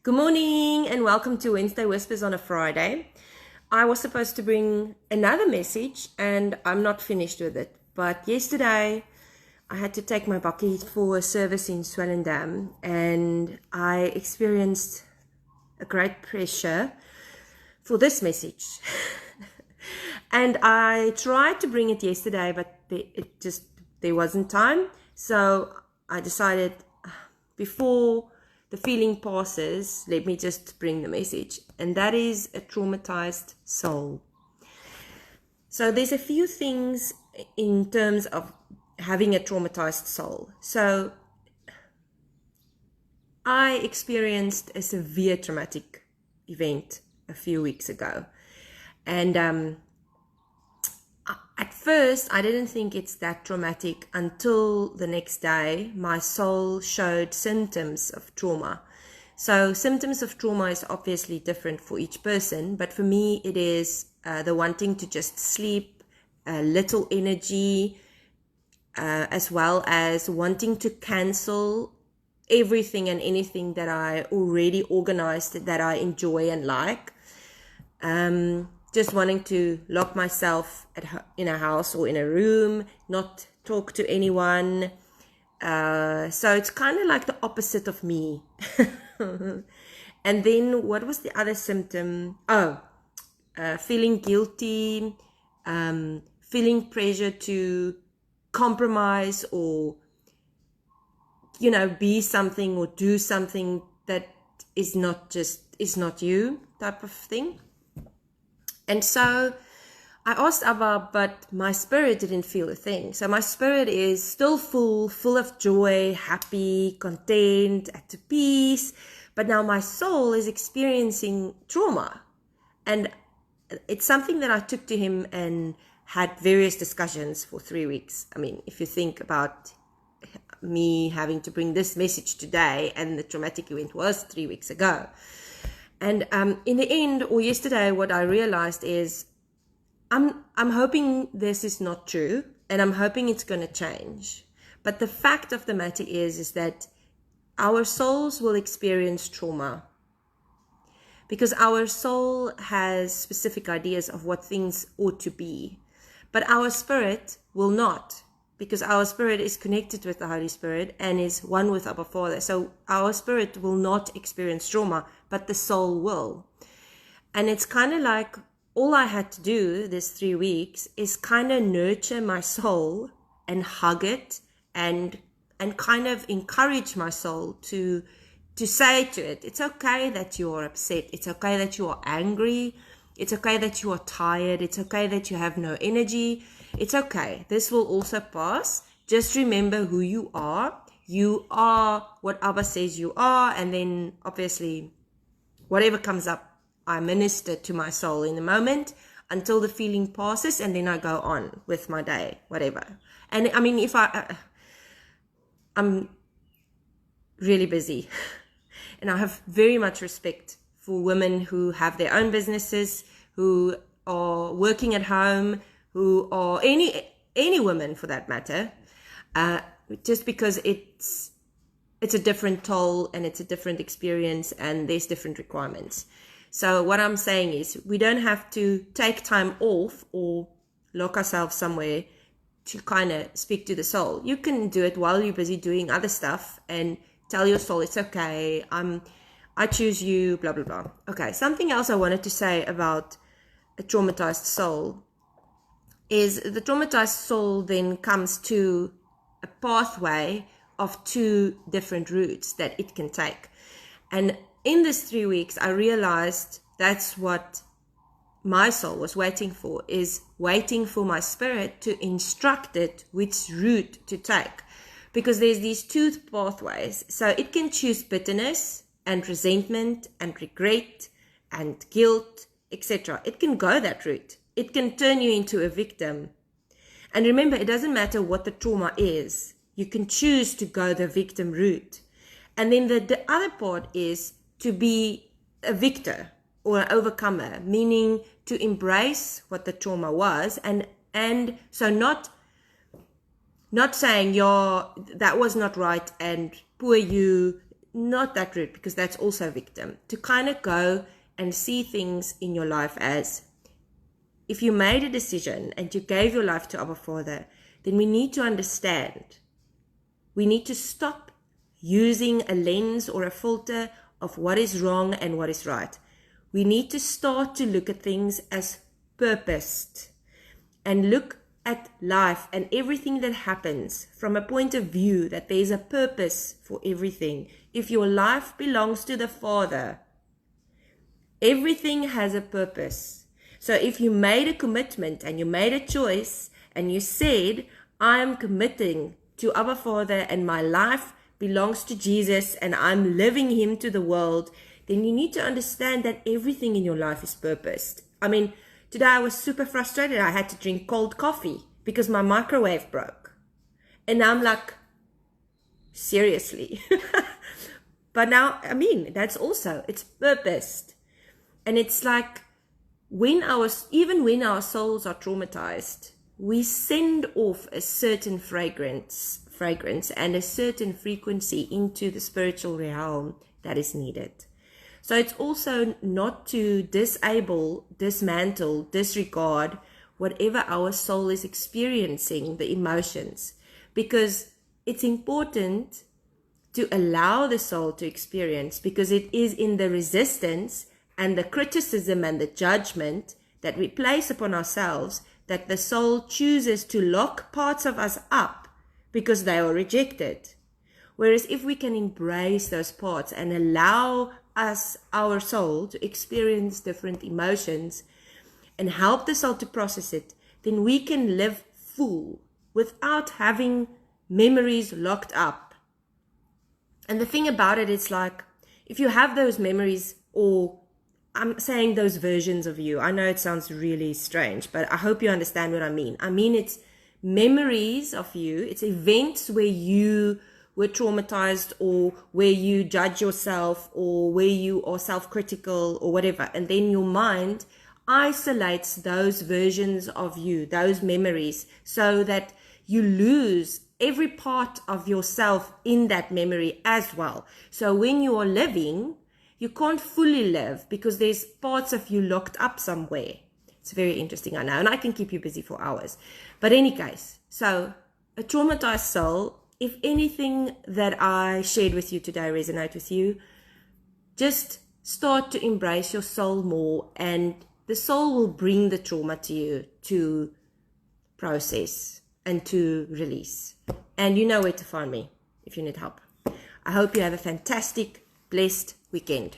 Good morning and welcome to Wednesday Whispers on a Friday. I was supposed to bring another message and I'm not finished with it. But yesterday I had to take my bakkie for a service in Swellendam and I experienced a great pressure for this message. And I tried to bring it yesterday, but there wasn't time. So I decided before the feeling passes, let me just bring the message. And that is a traumatized soul. So there's a few things in terms of having a traumatized soul. So I experienced a severe traumatic event a few weeks ago. And at first, I didn't think it's that traumatic until the next day, my soul showed symptoms of trauma. So symptoms of trauma is obviously different for each person, but for me, it is the wanting to just sleep, little energy, as well as wanting to cancel everything and anything that I already organized that I enjoy and like. Just wanting to lock myself in a house or in a room, not talk to anyone. So it's kind of like the opposite of me. And then what was the other symptom? Feeling guilty, feeling pressure to compromise or, be something or do something that is not you type of thing. And so I asked Abba, but my spirit didn't feel a thing. So my spirit is still full of joy, happy, content, at peace. But now my soul is experiencing trauma. And it's something that I took to him and had various discussions for 3 weeks. I mean, if you think about me having to bring this message today and the traumatic event was 3 weeks ago. And in the end, or yesterday, what I realized is I'm hoping this is not true, and I'm hoping it's going to change. But the fact of the matter is that our souls will experience trauma because our soul has specific ideas of what things ought to be. But our spirit will not, because our spirit is connected with the Holy Spirit and is one with our Father. So our spirit will not experience trauma, but the soul will. And it's kind of like all I had to do this 3 weeks is kind of nurture my soul and hug it and kind of encourage my soul to say to it, it's okay that you are upset. It's okay that you are angry. It's okay that you are tired. It's okay that you have no energy. It's okay. This will also pass. Just remember who you are. You are what Abba says you are. And then obviously, whatever comes up, I minister to my soul in the moment until the feeling passes. And then I go on with my day, whatever. And I mean, if I'm really busy. And I have very much respect for women who have their own businesses, who are working at home, who are any woman for that matter, just because it's a different toll and it's a different experience and there's different requirements. So what I'm saying is we don't have to take time off or lock ourselves somewhere to kind of speak to the soul. You can do it while you're busy doing other stuff and tell your soul it's okay, I choose you, blah, blah, blah. Okay, something else I wanted to say about a traumatized soul is the traumatized soul then comes to a pathway of 2 different routes that it can take. And in this 3 weeks, I realized that's what my soul was waiting for, is waiting for my spirit to instruct it which route to take. Because there's these 2 pathways. So it can choose bitterness and resentment and regret and guilt, etc. It can go that route. It can turn you into a victim. And remember, it doesn't matter what the trauma is. You can choose to go the victim route. And then the other part is to be a victor or an overcomer, meaning to embrace what the trauma was. And so not saying, that was not right and poor you, not that route, because that's also victim, to kind of go and see things in your life as, if you made a decision and you gave your life to Abba Father, then we need to understand. We need to stop using a lens or a filter of what is wrong and what is right. We need to start to look at things as purposed and look at life and everything that happens from a point of view that there's a purpose for everything. If your life belongs to the Father, everything has a purpose. So if you made a commitment and you made a choice and you said, I am committing to Abba Father and my life belongs to Jesus and I'm living Him to the world, then you need to understand that everything in your life is purposed. I mean, today I was super frustrated. I had to drink cold coffee because my microwave broke. And I'm like, seriously? But now, I mean, that's also, it's purposed. And it's like, even when our souls are traumatized, we send off a certain fragrance and a certain frequency into the spiritual realm that is needed. So it's also not to disable, dismantle, disregard whatever our soul is experiencing, the emotions, because it's important to allow the soul to experience, because it is in the resistance and the criticism and the judgment that we place upon ourselves that the soul chooses to lock parts of us up because they are rejected. Whereas if we can embrace those parts and allow our soul to experience different emotions and help the soul to process it, then we can live full without having memories locked up. And the thing about it is, like, if you have those memories, or I'm saying those versions of you, I know it sounds really strange, but I hope you understand what I mean. I mean, it's memories of you, it's events where you were traumatized, or where you judge yourself, or where you are self-critical or whatever. And then your mind isolates those versions of you, those memories, so that you lose every part of yourself in that memory as well. So when you are living, you can't fully live because there's parts of you locked up somewhere. It's very interesting, I know, and I can keep you busy for hours. But in any case, so a traumatized soul, if anything that I shared with you today resonate with you, just start to embrace your soul more, and the soul will bring the trauma to you to process and to release. And you know where to find me if you need help. I hope you have a fantastic, blessed weekend.